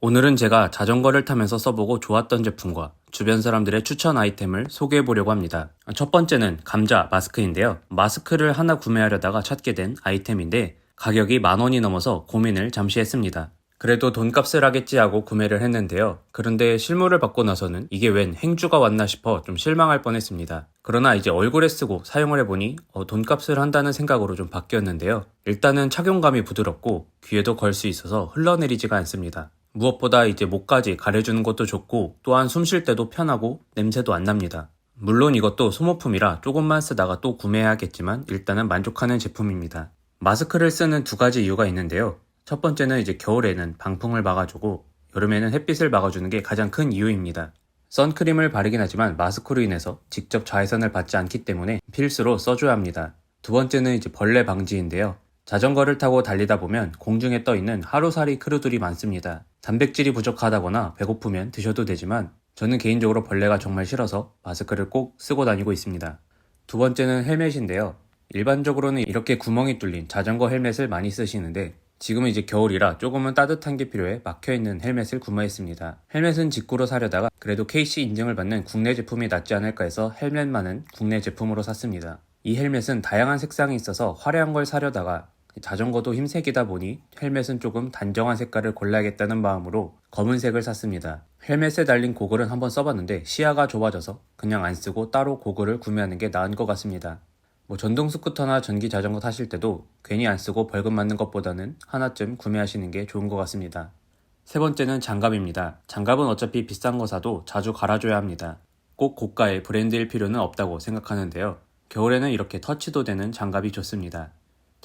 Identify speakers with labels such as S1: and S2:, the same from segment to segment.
S1: 오늘은 제가 자전거를 타면서 써보고 좋았던 제품과 주변 사람들의 추천 아이템을 소개해보려고 합니다. 첫 번째는 감자 마스크인데요. 마스크를 하나 구매하려다가 찾게 된 아이템인데 가격이 10,000원이 넘어서 고민을 잠시 했습니다. 그래도 돈값을 하겠지 하고 구매를 했는데요. 그런데 실물을 받고 나서는 이게 웬 행주가 왔나 싶어 좀 실망할 뻔했습니다. 그러나 이제 얼굴에 쓰고 사용을 해보니 돈값을 한다는 생각으로 좀 바뀌었는데요. 일단은 착용감이 부드럽고 귀에도 걸 수 있어서 흘러내리지가 않습니다. 무엇보다 이제 목까지 가려주는 것도 좋고 또한 숨 쉴 때도 편하고 냄새도 안 납니다. 물론 이것도 소모품이라 조금만 쓰다가 또 구매해야겠지만 일단은 만족하는 제품입니다. 마스크를 쓰는 두 가지 이유가 있는데요. 첫 번째는 이제 겨울에는 방풍을 막아주고 여름에는 햇빛을 막아주는 게 가장 큰 이유입니다. 선크림을 바르긴 하지만 마스크로 인해서 직접 자외선을 받지 않기 때문에 필수로 써줘야 합니다. 두 번째는 이제 벌레 방지인데요. 자전거를 타고 달리다 보면 공중에 떠있는 하루살이 크루들이 많습니다. 단백질이 부족하다거나 배고프면 드셔도 되지만 저는 개인적으로 벌레가 정말 싫어서 마스크를 꼭 쓰고 다니고 있습니다. 두 번째는 헬멧인데요. 일반적으로는 이렇게 구멍이 뚫린 자전거 헬멧을 많이 쓰시는데 지금은 이제 겨울이라 조금은 따뜻한 게 필요해 막혀있는 헬멧을 구매했습니다. 헬멧은 직구로 사려다가 그래도 KC 인증을 받는 국내 제품이 낫지 않을까 해서 헬멧만은 국내 제품으로 샀습니다. 이 헬멧은 다양한 색상이 있어서 화려한 걸 사려다가 자전거도 흰색이다 보니 헬멧은 조금 단정한 색깔을 골라야겠다는 마음으로 검은색을 샀습니다. 헬멧에 달린 고글은 한번 써봤는데 시야가 좁아져서 그냥 안 쓰고 따로 고글을 구매하는 게 나은 것 같습니다. 전동 스쿠터나 전기 자전거 타실 때도 괜히 안 쓰고 벌금 맞는 것보다는 하나쯤 구매하시는 게 좋은 것 같습니다. 세 번째는 장갑입니다. 장갑은 어차피 비싼 거 사도 자주 갈아줘야 합니다. 꼭 고가의 브랜드일 필요는 없다고 생각하는데요. 겨울에는 이렇게 터치도 되는 장갑이 좋습니다.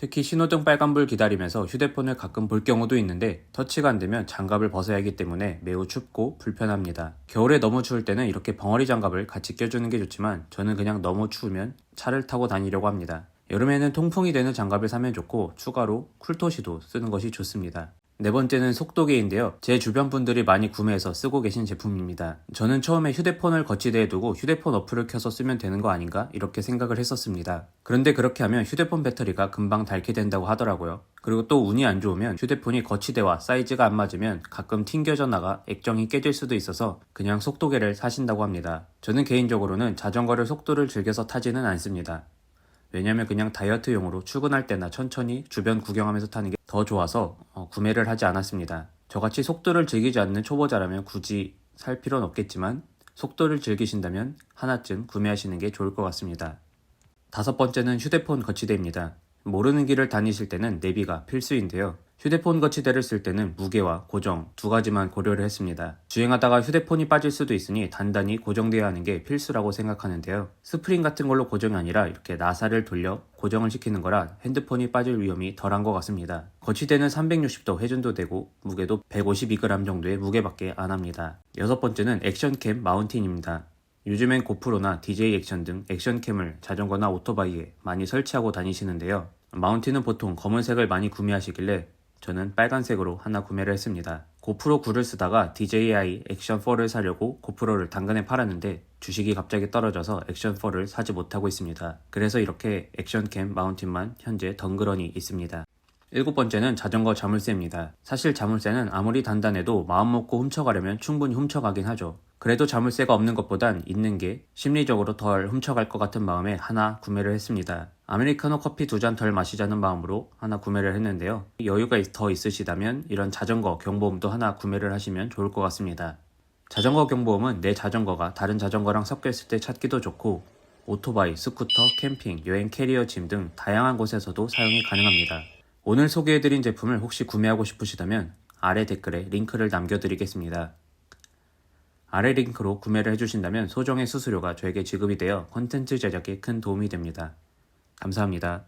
S1: 특히 신호등 빨간불 기다리면서 휴대폰을 가끔 볼 경우도 있는데 터치가 안 되면 장갑을 벗어야 하기 때문에 매우 춥고 불편합니다. 겨울에 너무 추울 때는 이렇게 벙어리 장갑을 같이 껴주는 게 좋지만 저는 그냥 너무 추우면 차를 타고 다니려고 합니다. 여름에는 통풍이 되는 장갑을 사면 좋고 추가로 쿨토시도 쓰는 것이 좋습니다. 네 번째는 속도계인데요. 제 주변 분들이 많이 구매해서 쓰고 계신 제품입니다. 저는 처음에 휴대폰을 거치대에 두고 휴대폰 어플을 켜서 쓰면 되는 거 아닌가 이렇게 생각을 했었습니다. 그런데 그렇게 하면 휴대폰 배터리가 금방 닳게 된다고 하더라고요. 그리고 또 운이 안 좋으면 휴대폰이 거치대와 사이즈가 안 맞으면 가끔 튕겨져 나가 액정이 깨질 수도 있어서 그냥 속도계를 사신다고 합니다. 저는 개인적으로는 자전거를 속도를 즐겨서 타지는 않습니다. 왜냐면 그냥 다이어트용으로 출근할 때나 천천히 주변 구경하면서 타는 게 더 좋아서 구매를 하지 않았습니다. 저같이 속도를 즐기지 않는 초보자라면 굳이 살 필요는 없겠지만 속도를 즐기신다면 하나쯤 구매하시는 게 좋을 것 같습니다. 다섯 번째는 휴대폰 거치대입니다. 모르는 길을 다니실 때는 내비가 필수인데요. 휴대폰 거치대를 쓸 때는 무게와 고정 두 가지만 고려를 했습니다. 주행하다가 휴대폰이 빠질 수도 있으니 단단히 고정되어야 하는 게 필수라고 생각하는데요. 스프링 같은 걸로 고정이 아니라 이렇게 나사를 돌려 고정을 시키는 거라 핸드폰이 빠질 위험이 덜한 것 같습니다. 거치대는 360도 회전도 되고 무게도 152g 정도의 무게밖에 안 합니다. 여섯 번째는 액션캠 마운틴입니다. 요즘엔 고프로나 DJ 액션 등 액션캠을 자전거나 오토바이에 많이 설치하고 다니시는데요. 마운틴은 보통 검은색을 많이 구매하시길래 저는 빨간색으로 하나 구매를 했습니다. 고프로 9를 쓰다가 DJI 액션 4를 사려고 고프로를 당근에 팔았는데 주식이 갑자기 떨어져서 액션 4를 사지 못하고 있습니다. 그래서 이렇게 액션캠 마운틴만 현재 덩그러니 있습니다. 일곱 번째는 자전거 자물쇠입니다. 사실 자물쇠는 아무리 단단해도 마음 먹고 훔쳐가려면 충분히 훔쳐가긴 하죠. 그래도 자물쇠가 없는 것보단 있는 게 심리적으로 덜 훔쳐갈 것 같은 마음에 하나 구매를 했습니다. 아메리카노 커피 2잔 덜 마시자는 마음으로 하나 구매를 했는데요. 여유가 더 있으시다면 이런 자전거 경보음도 하나 구매를 하시면 좋을 것 같습니다. 자전거 경보음은 내 자전거가 다른 자전거랑 섞여 있을 때 찾기도 좋고 오토바이, 스쿠터, 캠핑, 여행 캐리어 짐 등 다양한 곳에서도 사용이 가능합니다. 오늘 소개해드린 제품을 혹시 구매하고 싶으시다면 아래 댓글에 링크를 남겨드리겠습니다. 아래 링크로 구매를 해주신다면 소정의 수수료가 저에게 지급이 되어 콘텐츠 제작에 큰 도움이 됩니다. 감사합니다.